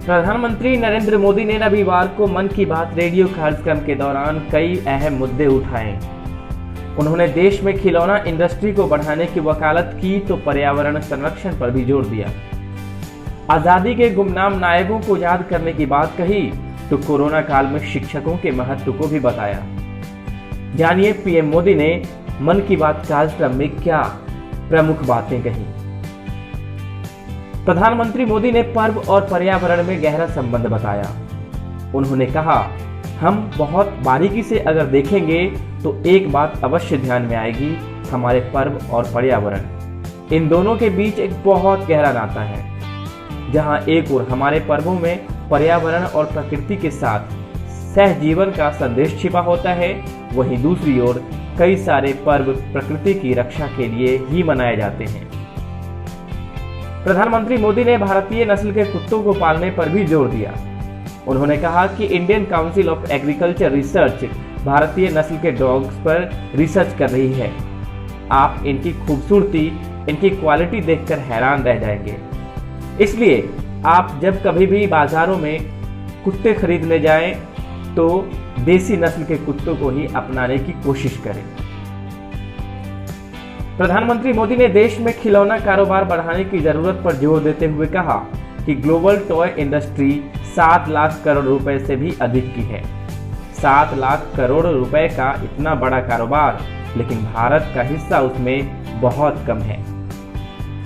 प्रधानमंत्री नरेंद्र मोदी ने रविवार को मन की बात रेडियो कार्यक्रम के दौरान कई अहम मुद्दे उठाए। उन्होंने देश में खिलौना इंडस्ट्री को बढ़ाने की वकालत की तो पर्यावरण संरक्षण पर भी जोर दिया। आजादी के गुमनाम नायकों को याद करने की बात कही तो कोरोना काल में शिक्षकों के महत्व को भी बताया। जानिए पीएम मोदी ने मन की बात कार्यक्रम में क्या प्रमुख बातें कही। प्रधानमंत्री मोदी ने पर्व और पर्यावरण में गहरा संबंध बताया। उन्होंने कहा, हम बहुत बारीकी से अगर देखेंगे तो एक बात अवश्य ध्यान में आएगी, हमारे पर्व और पर्यावरण, इन दोनों के बीच एक बहुत गहरा नाता है। जहां एक ओर हमारे पर्वों में पर्यावरण और प्रकृति के साथ सहजीवन का संदेश छिपा होता है, वहीं दूसरी ओर कई सारे पर्व प्रकृति की रक्षा के लिए ही मनाए जाते हैं। प्रधानमंत्री मोदी ने भारतीय नस्ल के कुत्तों को पालने पर भी जोर दिया। उन्होंने कहा कि Indian council of agriculture research भारतीय नस्ल के डॉग्स पर रिसर्च कर रही है। आप इनकी खूबसूरती, इनकी क्वालिटी देखकर हैरान रह जाएंगे। इसलिए आप जब कभी भी बाजारों में कुत्ते खरीदने जाएं तो देसी नस्ल के कुत्तों को ही अपनाने की कोशिश करें। प्रधानमंत्री मोदी ने देश में खिलौना कारोबार बढ़ाने की जरूरत पर जोर देते हुए कहा कि global toy industry 7 lakh crore रुपए से भी अधिक की है। 7 लाख करोड़ रुपए का इतना बड़ा कारोबार, लेकिन भारत का हिस्सा उसमें बहुत कम है।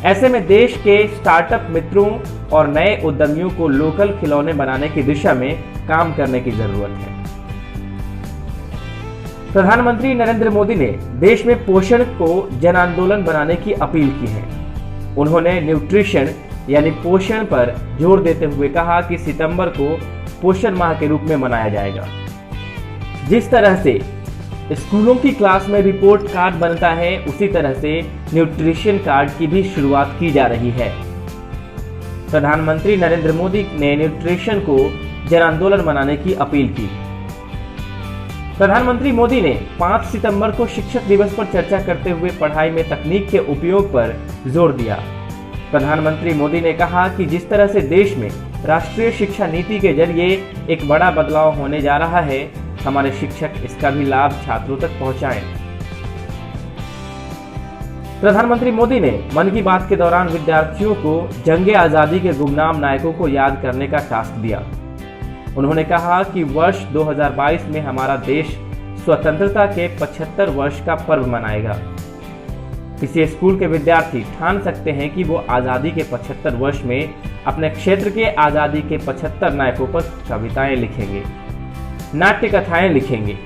ऐसे में देश के स्टार्टअप मित्रों और नए उद्यमियों को लोकल खिलौने बनाने की दिशा में काम करने की जरूरत है। प्रधानमंत्री नरेंद्र मोदी ने देश में पोषण को जन आंदोलन बनाने की अपील की है। उन्होंने न्यूट्रिशन यानी पोषण पर जोर देते हुए कहा कि सितंबर को पोषण माह के रूप में मनाया जाएगा। जिस तरह से स्कूलों की क्लास में रिपोर्ट कार्ड बनता है, उसी तरह से न्यूट्रिशन कार्ड की भी शुरुआत की जा रही है। प्रधानमंत्री नरेंद्र मोदी ने न्यूट्रिशन को जन आंदोलन बनाने की अपील की। प्रधानमंत्री मोदी ने 5 सितंबर को शिक्षक दिवस पर चर्चा करते हुए पढ़ाई में तकनीक के उपयोग पर जोर दिया। प्रधानमंत्री मोदी ने कहा कि जिस तरह से देश में राष्ट्रीय शिक्षा नीति के जरिए एक बड़ा बदलाव होने जा रहा है, हमारे शिक्षक इसका भी लाभ छात्रों तक पहुंचाएं। प्रधानमंत्री मोदी ने मन की बात के दौरान विद्यार्थियों को जंगे आजादी के गुमनाम नायकों को याद करने का टास्क दिया। उन्होंने कहा कि वर्ष 2022 में हमारा देश स्वतंत्रता के 75 वर्ष का पर्व मनाएगा। किसी स्कूल के विद्यार्थी ठान सकते हैं कि वो आज़ादी के 75 वर्ष में अपने क्षेत्र के आज़ादी के 75 नायकों पर कविताएं लिखेंगे, नाट्य कथाएं लिखेंगे।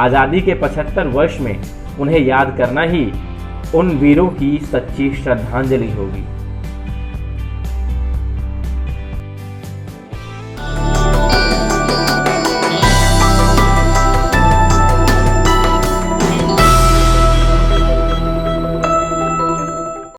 आज़ादी के 75 वर्ष में उन्हें याद करना ही उन वीरों की सच्ची श्रद्धांजलि होगी।